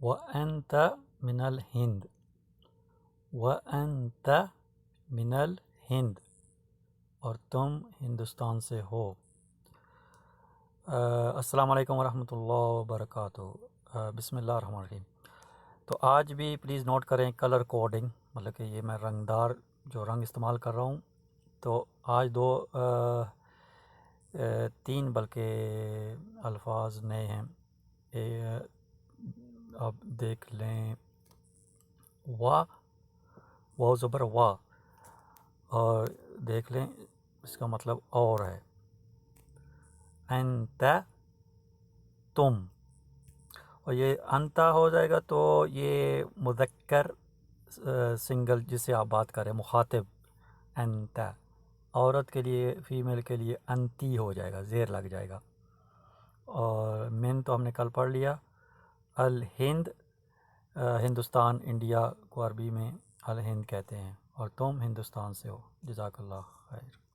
وأنت من الهند، وأنت من الهند، اور تم ہندوستان سے ہو۔ السلام علیکم ورحمۃ اللہ وبرکاتہ۔ بسم اللہ الرحمن الرحیم۔ تو آج بھی پلیز نوٹ کریں کلر کوڈنگ، مطلب کہ یہ میں رنگدار جو رنگ استعمال کر رہا ہوں، تو آج تین بلکہ الفاظ نئے ہیں۔ آپ دیکھ لیں، واو زبر وا، اور دیکھ لیں اس کا مطلب اور ہے۔ انت تم، اور یہ انتا ہو جائے گا تو یہ مذکر سنگل جس سے آپ بات کریں، مخاطب انت۔ عورت کے لیے، فیمیل کے لیے انتی ہو جائے گا، زیر لگ جائے گا۔ اور من تو ہم نے کل پڑھ لیا۔ الہند، ہندوستان، انڈیا کو عربی میں الہند کہتے ہیں، اور تم ہندوستان سے ہو۔ جزاک اللہ خیر۔